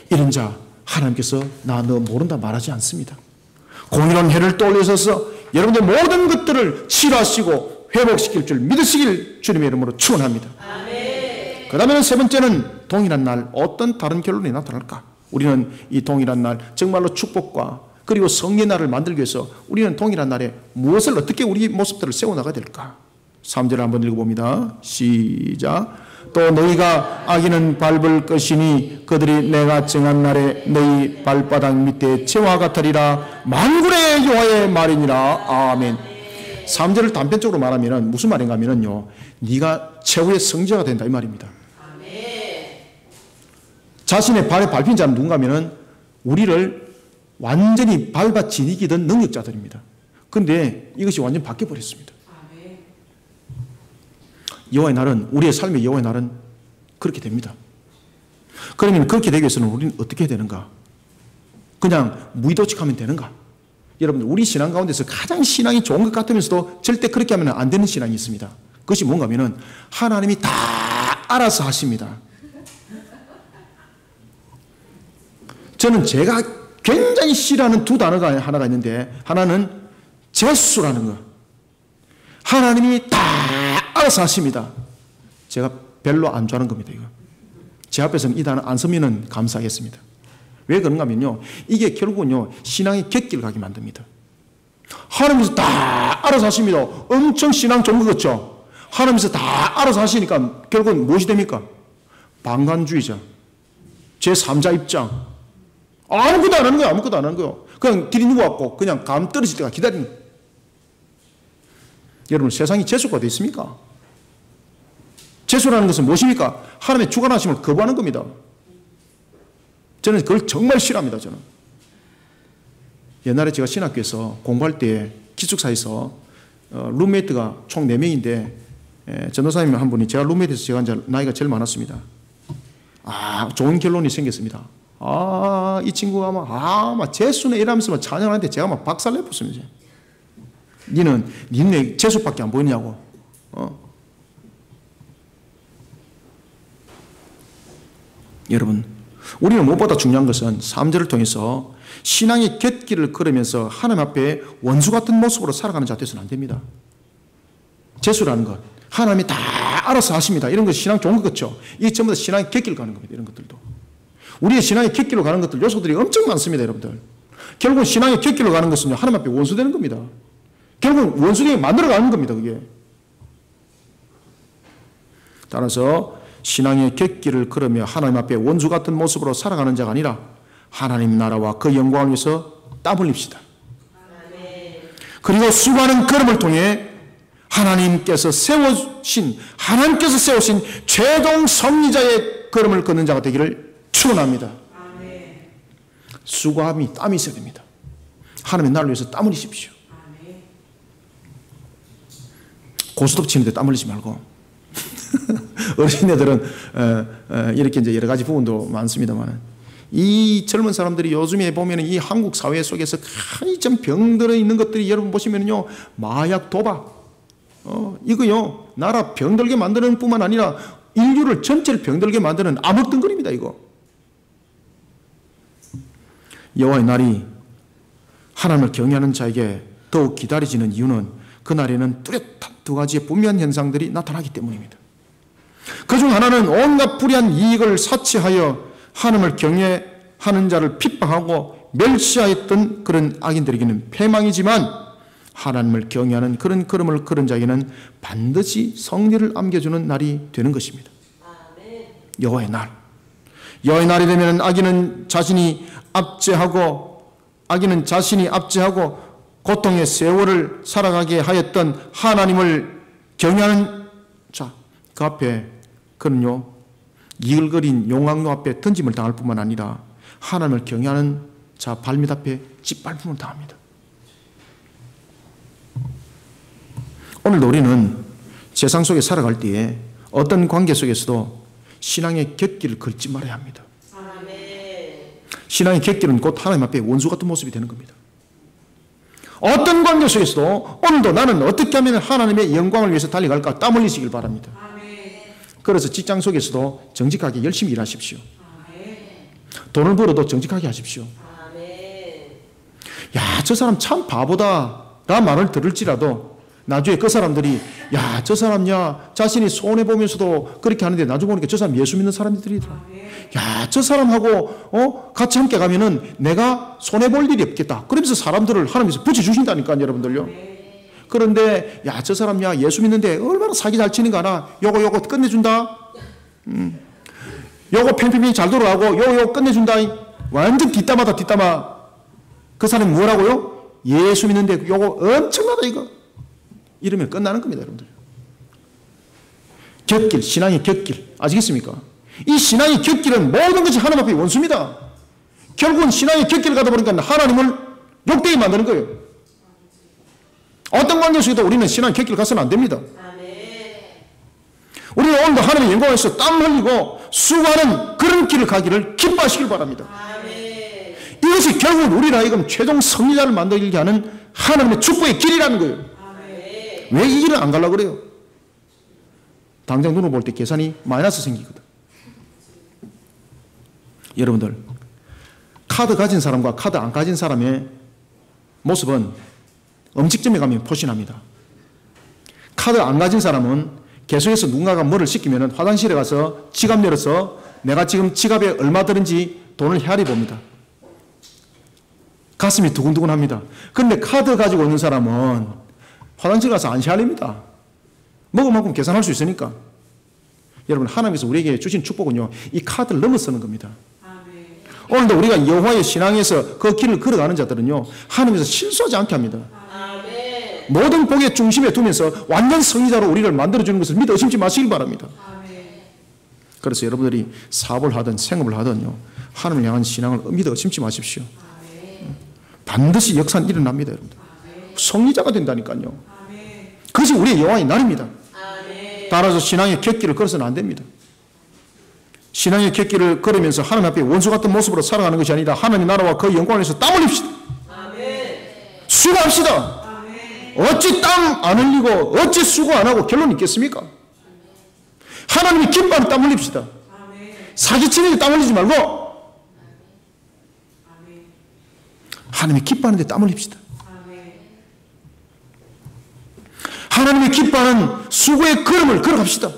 이런 자 하나님께서 나 너 모른다 말하지 않습니다. 공의로운 해를 떠올리셔서 여러분들 모든 것들을 치료하시고 회복시킬 줄 믿으시길 주님의 이름으로 축원합니다. 그 다음에는 세 번째는 동일한 날 어떤 다른 결론이 나타날까? 우리는 이 동일한 날 정말로 축복과 그리고 성례의 날을 만들기 위해서 우리는 동일한 날에 무엇을 어떻게 우리 모습들을 세워나가야 될까? 3절을 한번 읽어봅니다. 시작. 또 너희가 악인은 밟을 것이니 그들이 내가 정한 날에 너희 발바닥 밑에 채와 같으리라. 만군의 여호와의 말이니라. 아멘. 3절을 단편적으로 말하면 무슨 말인가 하면요, 네가 최후의 성자가 된다 이 말입니다. 자신의 발에 밟힌 자는 누군가 하면은 우리를 완전히 밟아 지니기던 능력자들입니다. 그런데 이것이 완전히 바뀌어버렸습니다. 여호와의 날은, 우리의 삶의 여호와의 날은 그렇게 됩니다. 그러면 그렇게 되기 위해서는 우리는 어떻게 해야 되는가? 그냥 무의도직하면 되는가? 여러분들 우리 신앙 가운데서 가장 신앙이 좋은 것 같으면서도 절대 그렇게 하면 안 되는 신앙이 있습니다. 그것이 뭔가 하면은 하나님이 다 알아서 하십니다. 저는 제가 굉장히 싫어하는 두 단어가 하나가 있는데, 하나는 재수라는 거. 하나님이 다 알아서 하십니다. 제가 별로 안 좋아하는 겁니다. 이거. 제 앞에서는 이 단어 안 쓰면 감사하겠습니다. 왜 그런가 하면요, 이게 결국은요 신앙의 객기를 가게 만듭니다. 하나님께서 다 알아서 하십니다. 엄청 신앙 좋은 것 같죠? 하나님께서 다 알아서 하시니까 결국은 무엇이 됩니까? 방관주의자, 제3자 입장. 아무것도 안 하는 거예요. 아무것도 안 하는 거예요. 그냥 들이 누워갖고 그냥 감 떨어질 때가 기다리는 거예요. 여러분, 세상이 재수가 되어 있습니까? 재수라는 것은 무엇입니까? 하나님의 주관하심을 거부하는 겁니다. 저는 그걸 정말 싫어합니다. 저는 옛날에 제가 신학교에서 공부할 때 기숙사에서 룸메이트가 총 4명인데 전도사님 한 분이, 제가 룸메이트에서 제가 이제 나이가 제일 많았습니다. 좋은 결론이 생겼습니다. 이 친구가 막 재수네 이러면서 찬양하는데 제가 막 박살 내봤습니다. 니는 재수밖에 안 보이냐고. 여러분, 우리는 무엇보다 중요한 것은 3절을 통해서 신앙의 곁길을 걸으면서 하나님 앞에 원수 같은 모습으로 살아가는 자 되어서는 안 됩니다. 재수라는 것, 하나님이 다 알아서 하십니다. 이런 것이 신앙 좋은 것 같죠? 이게 전부 다 신앙의 곁길을 가는 겁니다. 이런 것들도. 우리의 신앙의 곁길로 가는 것들, 요소들이 엄청 많습니다. 여러분들. 결국 신앙의 곁길로 가는 것은 하나님 앞에 원수되는 겁니다. 결국 원수되게 만들어가는 겁니다. 그게. 따라서 신앙의 곁길을 걸으며 하나님 앞에 원수 같은 모습으로 살아가는 자가 아니라 하나님 나라와 그 영광을 위해서 땀 흘립시다. 그리고 수많은 걸음을 통해 하나님께서 세우신 최종 승리자의 걸음을 걷는 자가 되기를 축원합니다. 수고함이 땀이 있어야 됩니다. 하나님의 나라를 위해서 땀 흘리십시오. 고스톱 치는데 땀 흘리지 말고. 어린애들은 이렇게 이제 여러 가지 부분도 많습니다만, 이 젊은 사람들이 요즘에 보면 이 한국 사회 속에서 가장 좀 병들어 있는 것들이, 여러분 보시면요, 마약, 도박, 이거요 나라 병들게 만드는 뿐만 아니라 인류를 전체를 병들게 만드는 암흑덩어리입니다. 이거. 여호와의 날이 하나님을 경외하는 자에게 더욱 기다려지는 이유는 그날에는 뚜렷한 두 가지의 분명한 현상들이 나타나기 때문입니다. 그중 하나는 온갖 불의한 이익을 사치하여 하나님을 경외하는 자를 핍박하고 멸시하였던 그런 악인들에게는 패망이지만, 하나님을 경외하는 그런 걸음을 걸은 자에게는 반드시 승리를 안겨주는 날이 되는 것입니다. 여호와의 날. 여호와의 날이 되면 악인은 자신이 압제하고 고통의 세월을 살아가게 하였던 하나님을 경외하는 자, 그 앞에 그는요 이글거린 용왕로 앞에 던짐을 당할 뿐만 아니라 하나님을 경외하는 자 발밑 앞에 짓밟음을 당합니다. 오늘도 우리는 세상 속에 살아갈 때에 어떤 관계 속에서도 신앙의 곁길을 걷지 말아야 합니다. 신앙의 곁길은 곧 하나님 앞에 원수 같은 모습이 되는 겁니다. 어떤 관계 속에서도 오늘도 나는 어떻게 하면 하나님의 영광을 위해서 달려갈까 땀 흘리시길 바랍니다. 그래서 직장 속에서도 정직하게 열심히 일하십시오. 돈을 벌어도 정직하게 하십시오. 야, 저 사람 참 바보다 라는 말을 들을지라도 나중에 그 사람들이 야, 저 사람야 자신이 손해보면서도 그렇게 하는데 나중에 보니까 저 사람 예수 믿는 사람들이더라. 야, 저 사람하고 같이 함께 가면은 내가 손해볼 일이 없겠다. 그러면서 사람들을 하나님께서 붙여주신다니까 여러분들요. 그런데 야, 저 사람야 예수 믿는데 얼마나 사기 잘 치는가 하나 요거 끝내준다. 요거 팽팽히 잘 돌아가고 요거 끝내준다. 완전 뒷담화다 뒷담화. 그 사람이 뭐라고요? 예수 믿는데 요거 엄청나다 이거. 이러면 끝나는 겁니다 여러분들. 곁길, 신앙의 곁길 아시겠습니까? 이 신앙의 곁길은 모든 것이 하나님 앞에 원수입니다. 결국은 신앙의 곁길을 가다 보니까 하나님을 욕되게 만드는 거예요. 어떤 관계 속에도 우리는 신앙의 곁길을 가서는 안 됩니다. 우리는 오늘도 하나님의 영광에서 땀 흘리고 수고하는 그런 길을 가기를 기뻐하시길 바랍니다. 이 이것이 결국은 우리를 하여금 최종 승리자를 만들게 하는 하나님의 축복의 길이라는 거예요. 왜 이 길을 안 가려고 그래요? 당장 눈을 볼 때 계산이 마이너스 생기거든. 여러분들, 카드 가진 사람과 카드 안 가진 사람의 모습은 음식점에 가면 표시납니다. 카드 안 가진 사람은 계속해서 누군가가 뭐를 시키면 화장실에 가서 지갑 열어서 내가 지금 지갑에 얼마 들은지 돈을 헤아려 봅니다. 가슴이 두근두근합니다. 그런데 카드 가지고 있는 사람은 화장실 가서 안 헤아립니다. 먹을 만큼 계산할 수 있으니까. 여러분, 하나님께서 우리에게 주신 축복은요, 이 카드를 넘어서는 겁니다. 오늘도 우리가 여호와의 신앙에서 그 길을 걸어가는 자들은요, 하나님께서 실수하지 않게 합니다. 모든 복의 중심에 두면서 완전 승리자로 우리를 만들어주는 것을 믿어 의심치 마시길 바랍니다. 그래서 여러분들이 사업을 하든 생업을 하든요, 하나님을 향한 신앙을 믿어 의심치 마십시오. 반드시 역사는 일어납니다. 여러분들. 승리자가 된다니까요. 그것이 우리의 여호와의 날입니다. 따라서 신앙의 객길을 걸어서는 안 됩니다. 신앙의 객길을 걸으면서 하나님 앞에 원수 같은 모습으로 살아가는 것이 아니라 하나님 나라와 그 영광을 위해서 땀 흘립시다. 수고합시다. 어찌 땀 안 흘리고 어찌 수고 안 하고 결론이 있겠습니까? 하나님이 기뻐하는 땀 흘립시다. 사기치는데 땀 흘리지 말고 하나님이 기뻐하는데 땀 흘립시다. 하나님이 기뻐하는 수고의 걸음을 걸어갑시다.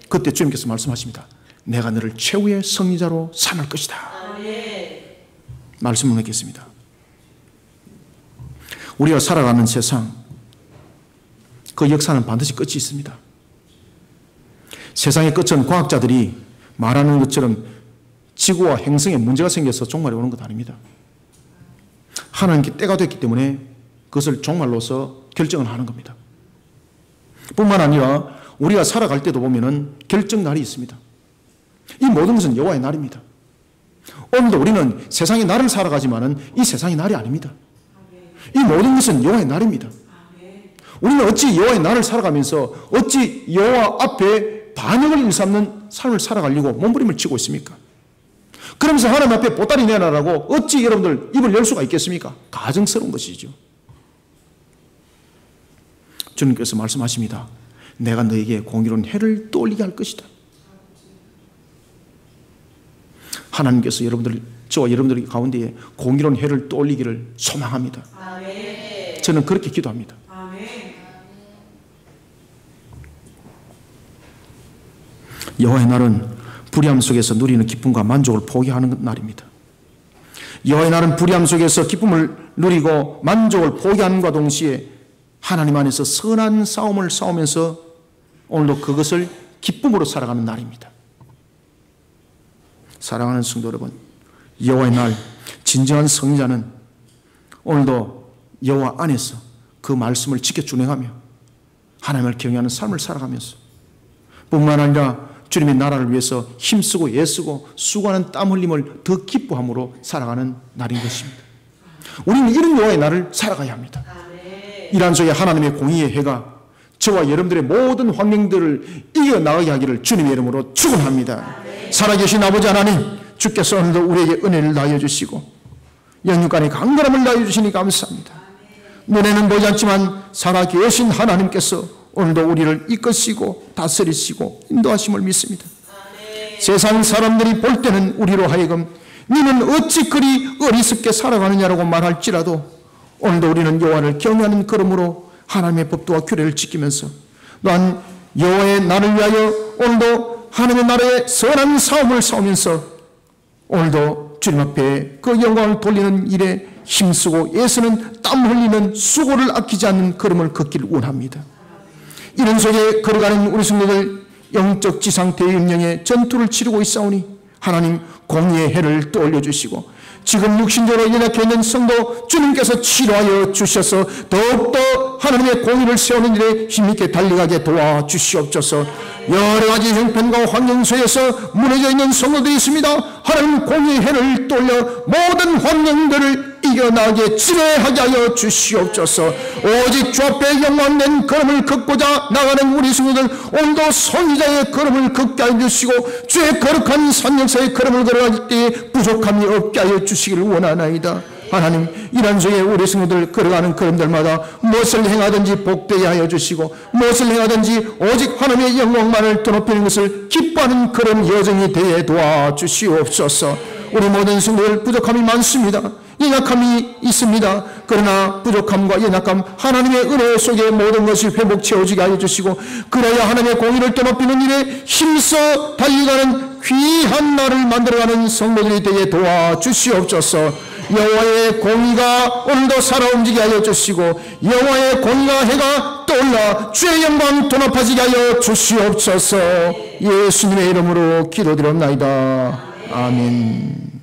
그때 주님께서 말씀하십니다. 내가 너를 최후의 승리자로 삼을 것이다. 말씀을 맺겠습니다. 우리가 살아가는 세상, 그 역사는 반드시 끝이 있습니다. 세상의 끝은 과학자들이 말하는 것처럼 지구와 행성에 문제가 생겨서 종말이 오는 것 아닙니다. 하나님께 때가 됐기 때문에 그것을 종말로서 결정을 하는 겁니다. 뿐만 아니라 우리가 살아갈 때도 보면은 결정날이 있습니다. 이 모든 것은 여호와의 날입니다. 오늘도 우리는 세상의 날을 살아가지만은 이 세상의 날이 아닙니다. 이 모든 것은 여호와의 날입니다. 우리는 어찌 여호와의 날을 살아가면서 어찌 여호와 앞에 반역을 일삼는 삶을 살아가려고 몸부림을 치고 있습니까? 그러면서 하나님 앞에 보따리 내놔라고 어찌 여러분들 입을 열 수가 있겠습니까? 가증스러운 것이죠. 주님께서 말씀하십니다. 내가 너에게 공의로운 해를 떠올리게 할 것이다. 하나님께서 저와 여러분들 가운데에 공의로운 해를 떠올리기를 소망합니다. 저는 그렇게 기도합니다. 여호와의 날은 불의함 속에서 누리는 기쁨과 만족을 포기하는 날입니다. 여호와의 날은 불의함 속에서 기쁨을 누리고 만족을 포기하는과 동시에 하나님 안에서 선한 싸움을 싸우면서 오늘도 그것을 기쁨으로 살아가는 날입니다. 사랑하는 성도 여러분, 여호와의 날 진정한 승리자는 오늘도 여호와 안에서 그 말씀을 지켜 준행하며 하나님을 경외하는 삶을 살아가면서 뿐만 아니라 주님의 나라를 위해서 힘쓰고 애쓰고 수고하는 땀 흘림을 더 기뻐함으로 살아가는 날인 것입니다. 우리는 이런 여호와의 날을 살아가야 합니다. 이러한 속에 하나님의 공의의 해가 저와 여러분들의 모든 환경들을 이겨나가게 하기를 주님의 이름으로 축원합니다. 살아계신 아버지 하나님, 주께서 오늘도 우리에게 은혜를 다하여 주시고 영육간의 강건함을 다하여 주시니 감사합니다. 눈에는 보지 않지만 살아계신 하나님께서 오늘도 우리를 이끄시고 다스리시고 인도하심을 믿습니다. 세상 사람들이 볼 때는 우리로 하여금 너는 어찌 그리 어리석게 살아가느냐라고 말할지라도 오늘도 우리는 여호와를 경외하는 걸음으로 하나님의 법도와 규례를 지키면서 또한 여호와의 날을 위하여 오늘도 하나님의 나라의 선한 싸움을 싸우면서 오늘도 주님 앞에 그 영광을 돌리는 일에 힘쓰고 애쓰는 땀 흘리는 수고를 아끼지 않는 걸음을 걷기를 원합니다. 이런 속에 걸어가는 우리 성도들 영적 지상 대임령의 전투를 치르고 있사오니 하나님 공의의 해를 떠올려 주시고 지금 육신적으로 연약해 있는 성도 주님께서 치료하여 주셔서 더욱더 하나님의 공의를 세우는 일에 힘있게 달려가게 도와주시옵소서. 여러 가지 형편과 환경 속에서 무너져 있는 성도들이 있습니다. 하나님 공의의 해를 떠올려 모든 환경들을 이겨나게 지배하게 하여 주시옵소서. 오직 주 앞에 영광된 걸음을 걷고자 나가는 우리 성도들 오늘도 성의자의 걸음을 걷게 하여 주시고 주의 거룩한 산역사의 걸음을 걸어갈 때 부족함이 없게 하여 주시기를 원하나이다. 하나님, 이런 중에 우리 성도들 걸어가는 걸음들마다 무엇을 행하든지 복되게 하여 주시고 무엇을 행하든지 오직 하나님의 영광만을 드높이는 것을 기뻐하는 그런 여정이 되게 도와주시옵소서. 우리 모든 성도들 부족함이 많습니다. 연약함이 있습니다. 그러나 부족함과 연약함 하나님의 은혜 속에 모든 것이 회복 채워지게 하여 주시고 그래야 하나님의 공의를 떠높이는 일에 힘써 달려가는 귀한 날을 만들어가는 성도들이 되게 도와주시옵소서. 여호와의 공의가 오늘도 살아 움직이게 하여 주시고 여호와의 공의가 해가 떠올라 주의 영광 도납하시게 하여 주시옵소서. 예수님의 이름으로 기도드렸나이다. 아멘.